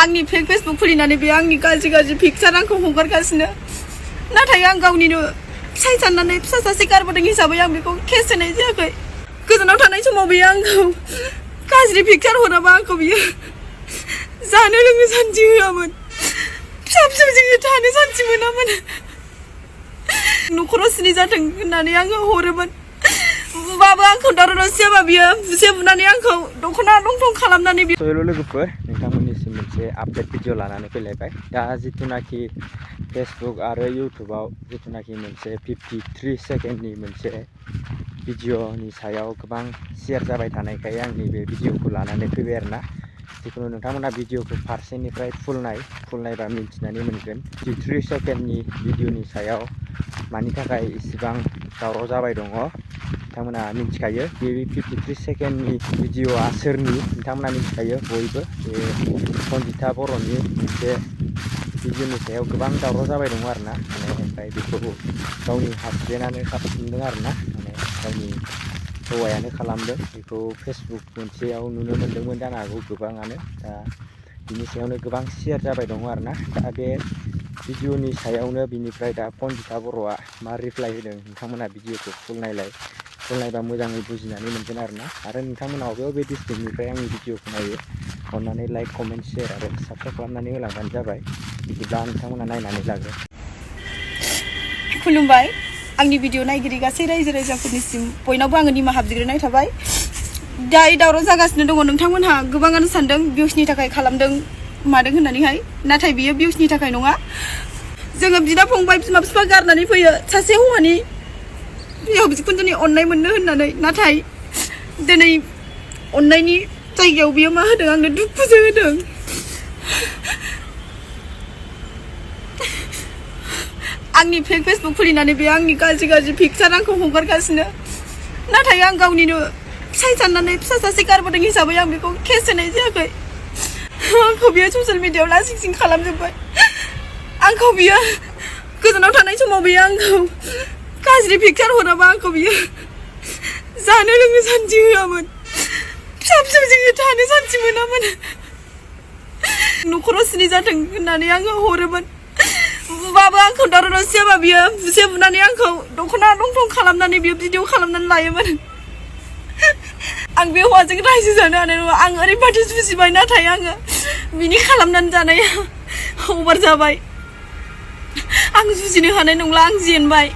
आंनि फेक फेसबुक खुलिनानै बे आंनि गाज्रि गाज्रि पिक्चार आंखौ हगारगासिनो नाथाय आं गावनिनो फिसाय साननानै फिसा सासे गारबोदों हिसाबै आं बेखौ केस होनाय जायाखै गोजानाव थानाय समाव बियो आंखौ गाज्रि पिक्चार हराबा आंखौ बियो जानो लोंनो सान्थि होआमोन फिसा फिसौजों थानो सान्थि मोनामोन न'खराव सिनि जाथों होननानै आङो हरोमोन बुबाबो आंखौ दावराव दावसि जाबा बियो बुसे बुनानै आंखौ दख'ना लंथं खालामनानै लोगोफोर नोंथांमोननिसिम मोनसे आपडेट भिडिअ लानानै फैलायबाय दा जिथुनाखि फेसबुक आरो इउटुबाव जिथुनाखि मोनसे 53 सेकेन्डनि मोनसे भिडिअनि सायाव गोबां शेयार जाबाय थानायखाय आंनि बे भिडिअखौ लानानै फैबाय आरोना जिखुनु नोंथांमोना भिडिअखौ फारसेनिफ्राय फुल नायबा मिन्थिनानै मोनगोन 53 सेकेन्डनि भिडिअनि सायाव मानि थाखाय इसिबां दावराव जाबाय दङ नोंथांमोना मिन्थिखायो बे 53 सेकेन्डनि भिडिअआ सोरनि नोंथांमोना मिन्थिखायो बयबो बे सन्जिता बर'नि मोनसे भिडिअनि सायाव गोबां दावराव जाबाय दङ आरोना ओमफ्राय बेखौ गावनि हासबेन्डआनो खालामदों आरोना गावनि हौवायानो खालामदों बेखौ फेसबुक मोनसेयाव नुनो मोन्दोंमोन जानो हागौ गोबाङानो दा बिनि सायावनो गोबां शेयार जाबाय दङ आरोना दा बे भिडिअनि सायावनो बिनिफ्राय दा सन्जिता बर'आ मा रिप्लाइ होदों नोंथांमोना भिडिअखौ फुल नायबा मोजाङै बुजिनानै मोनगोन आरो नोंथांमोना बबे डिस्ट्रिक्टनिफ्राय आंनि भिडिअखौ नायो अन्नानै लाइक कमेन्ट शेयार आरो साबस्क्राइब खालामनानै होलांबानो जाबाय बिदिब्ला नोंथांमोना नायनानै लागोन खुलुमबाय आंनि भिडिअ नायगिरि गासै रायजो राजाफोरनिसिम बयनावबो आङो निमाहा बिग्रोनाय थाबाय दायो दावराव जागासिनो दङ नोंथांमोनहा गोबाङानो सानदों भिउसनि थाखाय खालामदों मादों होननानैहाय नाथाय बियो भिउसनि थाखाय नङा जोङो बिदा फंबाय बिमा बिफा गारनानै फैयो सासे हौवानि बिहाव बिखुनजोनि अननाय मोननो होननानै नाथाय दिनै अननायनि जायगायाव बियो मा होदों आंनो दुखुसो होदों आंनि फेक फेसबुक खुलिनानै बे आंनि गाज्रि गाज्रि पिक्चार आंखौ हगारगासिनो नाथाय आं गावनिनो फिसाय साननानै फिसा सासे गारबोदों हिसाबै आं बेखौ केस होनाय जायाखै आंखौ बियो ससियेल मिडियायाव लासिं सिं खालामजोब्बाय आंखौ बियो गोजानाव थानाय समाव बियो आंखौ गाज्रि पिक्चार हराबा आंखौ बियो जानो लोंनो सान्थि होआमोन फिसा फिसौजों थानो सान्थि मोनामोन न'खराव सिनि जाथों होननानै आङो हरोमोन बुबाबो आंखौ दावराव दावसि जाबा बियो बुसे बुनानै आंखौ दख'ना लंथं खालामनानै बियो भिडिअ खालामनानै लायोमोन आं बे हौवाजों रायजो जानो हानाय नङा आं ओरैबादि जुजिबाय नाथाय आङो बिनि खालामनानै जानाया अभार जाबाय आं जुजिनो हानाय नंला आं जेनबाय